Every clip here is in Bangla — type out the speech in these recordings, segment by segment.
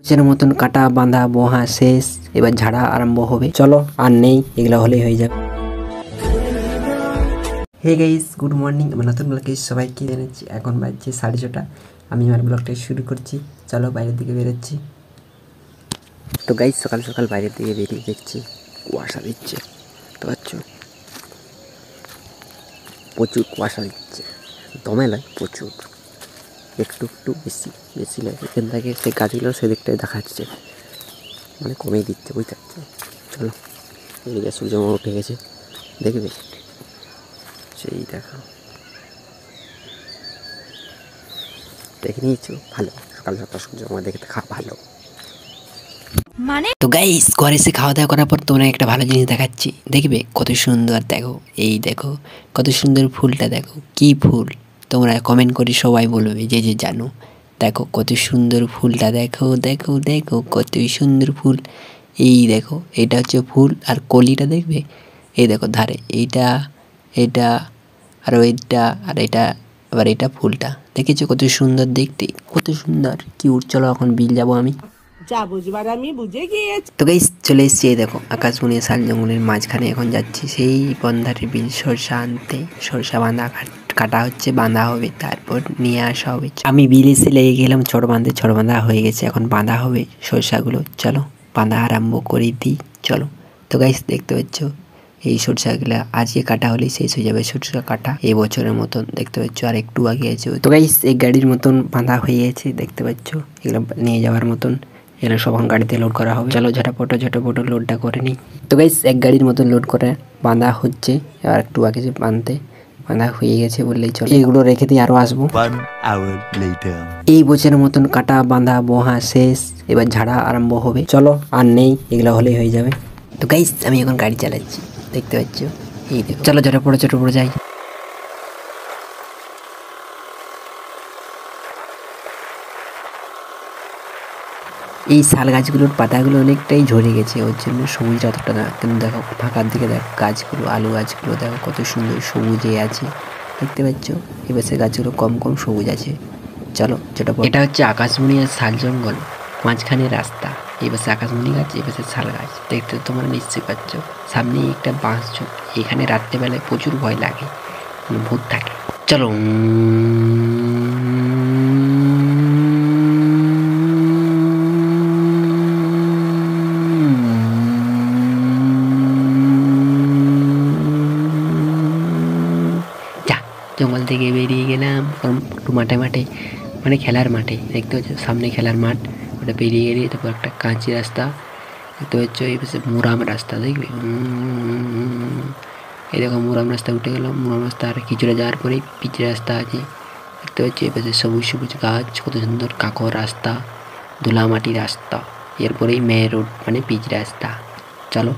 কোচের মতন কাটা বাঁধা বোহা শেষ, এবার ঝাড়া আরম্ভ হবে। চলো আর নেই, এগুলো হলেই হয়ে যাবে। Hey guys, good morning. আমার নতুন ব্লগে সবাইকে জানাচ্ছি। এখন বাজছে 6:30। আমি আমার ব্লগটা শুরু করছি। চলো বাইরের দিকে বেরোচ্ছি। তো গাইস, সকাল সকাল বাইরের দিকে বেরিয়ে দেখছি কুয়াশা দিচ্ছে। তো পাচ্ছ, প্রচুর কুয়াশা দিচ্ছে। দমে নয়, প্রচুর, একটু একটু বেশি বেশি নয়। এখান থেকে সেই গাছগুলো সেদিকটায় দেখা যাচ্ছে, মানে কমেই দিচ্ছে, বুঝতে পারছো। চলো, এদিকে সূর্যমামা উঠে গেছে, দেখবে সেই দেখো, দেখে নিয়েছো? ভালো, সকাল সকাল সূর্যমামা দেখতে ভালো। মানে তো গাইস, ঘরে এসে খাওয়া দাওয়া করার পর তোমরা একটা ভালো জিনিস দেখাচ্ছি, দেখবে কত সুন্দর। দেখো, এই দেখো কত সুন্দর ফুলটা। দেখো কি ফুল, তোমরা কমেন্ট করে সবাই বলবে যে যে জানো। দেখো কত সুন্দর ফুলটা, দেখো দেখো দেখো কত সুন্দর ফুল। এই দেখো, এটা হচ্ছে ফুল, আর কলিটা দেখবে এই দেখো ধারে, এইটা এটা আর ওইটা আর এটা, আবার এটা ফুলটা। দেখেছো কত সুন্দর দেখতে, কত সুন্দর কিউট। চলো এখন বিল যাবো আমি, যা বুঝবার আমি বুঝে গিয়েছি। তো গাইস চলে এসেছি, এই দেখো আকাশমণি শাল জঙ্গলের মাঝখানে এখন যাচ্ছি সেই বন্ধারে বিল সরষা আনতে। সরষা বাঁধা কাটা হচ্ছে, বাঁধা হবে, তারপর নিয়ে আসা হবে। আমি বিল এসে লেগে গেলাম ছড় বাঁধতে। ছড় বাঁধা হয়ে গেছে, এখন বাঁধা হবে সরষাগুলো। চলো বাঁধা আরম্ভ করে দিই, চলো। তো গাইস দেখতে পাচ্ছ, এই সরষাগুলো আজকে কাটা হলেই শেষ হয়ে যাবে। সরষা কাটা এই বছরের মতন, দেখতে পাচ্ছ আর একটু আগে আছে। তো গাইস এই গাড়ির মতন বাঁধা হয়ে গেছে, দেখতে পাচ্ছ। এগুলো নিয়ে যাওয়ার মতন, এগুলো সব গাড়িতে লোড করা হবে। চলো ঝটাপটো লোডটা করে নিই। তো গাইস এক গাড়ির মতন লোড করে বাঁধা হচ্ছে, আর একটু আগে যে বাঁধা হয়ে গেছে বললেই চলো। এগুলো রেখে দিয়ে আরো আসবো। এই বছরের মতন কাটা বাঁধা বোহা শেষ, এবার ঝাড়া আরম্ভ হবে। চলো আর নেই, এগুলো হলেই হয়ে যাবে। তো গাইস আমি এখন গাড়ি চালাচ্ছি, দেখতে পাচ্ছ। এই দেখো, চলো ঝটাপট যাই। এই শাল গাছগুলোর পাতাগুলো অনেকটাই ঝরে গেছে, ওর জন্য সবুজ অতটা না। কিন্তু দেখো ফাঁকার দিকে দেখো গাছগুলো, আলু গাছগুলো দেখো কত সুন্দর সবুজে আছে, দেখতে পাচ্ছ। এবার সে গাছগুলো কম কম সবুজ আছে। চলো ঝটাপট। এটা হচ্ছে আকাশমণি আর শাল জঙ্গল, মাঝখানে রাস্তা। এই পাশে আকাশমণি গাছ, এই পাশে শাল গাছ, দেখতে তোমরা নিশ্চয়ই পাচ্ছ। সামনেই একটা বাঁশ ঝোপ। এখানে রাত্রেবেলায় প্রচুর ভয় লাগে, ভূত থাকে। চলো জঙ্গল থেকে বেরিয়ে গেলাম একটু মাঠে, মানে খেলার মাঠে। দেখতে পাচ্ছ সামনে খেলার মাঠ, ওটা পেরিয়ে গেলে তারপর একটা কাঁচি রাস্তা দেখতে পাচ্ছ। এই পাশে মুরাম রাস্তা, দেখবে এই দেখো মুরাম রাস্তা উঠে গেলাম। মুরাম রাস্তা আর কিছুটা যাওয়ার পরেই পিচ রাস্তা আছে, দেখতে পাচ্ছ। এই পাশে সবুজ সবুজ গাছ, কত সুন্দর কাকর রাস্তা, ধুলামাটি রাস্তা। এরপরেই মেয়ে রোড, মানে পিচ রাস্তা। চলো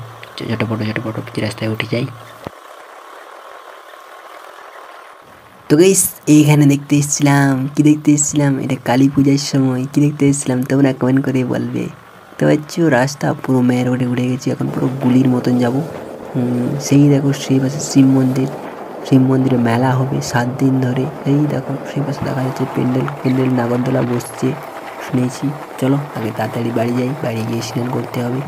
ঝটপট পিচ রাস্তায় উঠে যাই। তো গাইস এইখানে দেখতে এসেছিলাম, কি দেখতে এসেছিলাম, এটা কালী পূজার সময়। কি দেখতে এসেছিলাম তোমরা কমেন্ট করে বলবে। তো পাচ্ছ রাস্তা পুরো মেয়ে রোডে উঠে গেছি, এখন পুরো গুলির মতন যাবো। সেই দেখো সেই পাশে শিব মন্দিরে মেলা হবে 7 দিন ধরে। এই দেখো সেই পাশে দেখা যাচ্ছে প্যান্ডেল নাগরদোলা বসছে শুনেছি। চলো আগে তাড়াতাড়ি বাড়ি যাই, বাড়ি গিয়ে স্নান করতে হবে।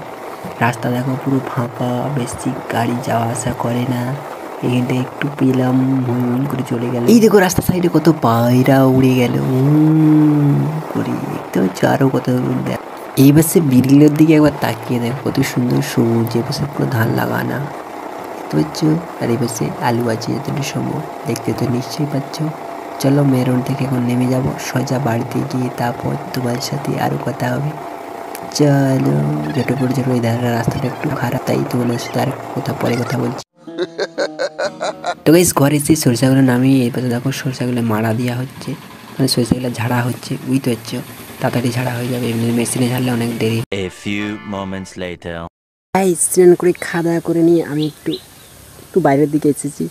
রাস্তা দেখো পুরো ফাঁকা, বেশি গাড়ি যাওয়া আসা করে না। এখানটা একটু পেলাম, করে চলে গেল। এই দেখো রাস্তার সাইডে কত পায়রা উড়ে গেল করে, দেখতে পাচ্ছ। আরো কত দেখ, এই পাশে বিড়িলের দিকে একবার তাকিয়ে দেখো কত সুন্দর সবুজ। এই পাশে পুরো ধান লাগানা, দেখতে পাচ্ছ। আর এই পাশে আলু আছে যতটা সম্ভব, দেখতে তো নিশ্চয়ই পাচ্ছ। চলো মেরুন থেকে এখন নেমে যাব সোজা বাড়িতে গিয়ে, তারপর তোমার সাথে আরো কথা হবে। চলো ঝটপট ওই ধারের রাস্তাটা একটু খারাপ, তাই তোমাদের সাথে আর পরে কথা বলছি। তো গাইস ঘরে এসে সরষাগুলো নামিয়ে এই পাশে দেখো সরষাগুলো মাড়া দেওয়া হচ্ছে, মানে সরষাগুলো ঝাড়া হচ্ছে, বুঝতে পারছো। তাড়াতাড়ি ঝাড়া হয়ে যাবে, এমনি মেশিনে ঝাড়লে অনেক দেরি। গাইস স্নান করে খাওয়া দাওয়া করে নিয়ে আমি একটু বাইরের দিকে এসেছি।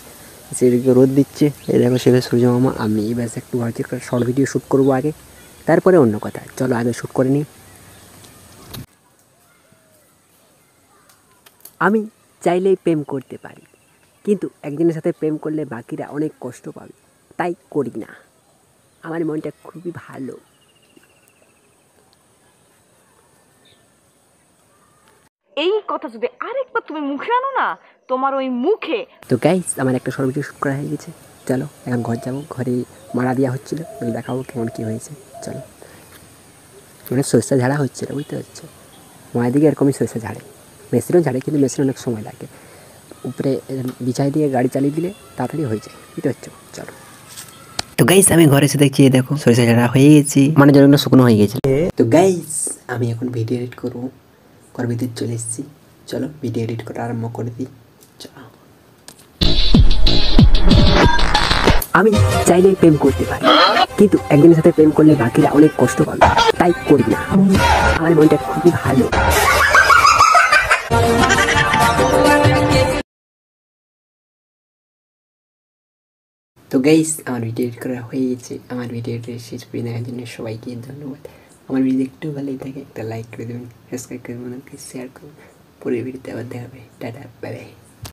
সেদিকে রোদ দিচ্ছে, এই দেখো সেভাবে সূর্য মামা। আমি এবার একটু ভাবছি একটা শর্ট ভিডিও শ্যুট করবো আগে, তারপরে অন্য কথা। চলো আগে শ্যুট করে নিই। আমি চাইলেই প্রেম করতে পারি, কিন্তু একজনের সাথে প্রেম করলে বাকিরা অনেক কষ্ট পাবে, তাই করি না। আমার মনটা খুবই ভালো। এই কথা যদি আরেকবার তুমি মুখে আনো না, তোমার ওই মুখে। তো গাইস আমার একটা শর্ট ভিডিও শুট করা হয়ে গেছে, চলো এখন ঘর যাবো। ঘরে মারা দেওয়া হচ্ছিল, ওই দেখাবো কেমন কী হয়েছে। চলো, মানে সরষে ঝাড়া হচ্ছিল, বুঝতে পারছো। মায়ের দিকে এরকমই সরষে ঝাড়ে, মেশিনও ঝাড়ে, কিন্তু মেশিন অনেক সময় লাগে। উপরে বিছাই দিয়ে গাড়ি চালিয়ে দিলে তাড়াতাড়ি হয়ে যায়, বুঝতে পারছো। চলো, তো গাইস আমি ঘরে এসে দেখছি দেখো সরিষা ঝাড়া হয়ে গেছি, মানে জলগুলো শুকনো হয়ে গেছে। তো গাইস আমি এখন ভিডিও এডিট করবো, ঘর ভিতরে চলে এসেছি। চলো ভিডিও এডিট করা আরম্ভ করে দিই। চলো, আমি চাইলে প্রেম করতে পারি, কিন্তু একজনের সাথে প্রেম করলে বাকিরা অনেক কষ্ট পাবে, তাই করি না। আমার মনটা খুবই ভালো। তো গাইস আমার ভিডিও এডিট করা হয়ে গেছে। আমার ভিডিওটা শেষ করে দেখার জন্য সবাইকে ধন্যবাদ। আমার ভিডিও একটু ভালোই থাকে একটা লাইক করে দেবেন, সাবস্ক্রাইব করে দেবেন, শেয়ার করুন। পরের ভিডিওতে আবার দেখা হবে। Tata, bye bye.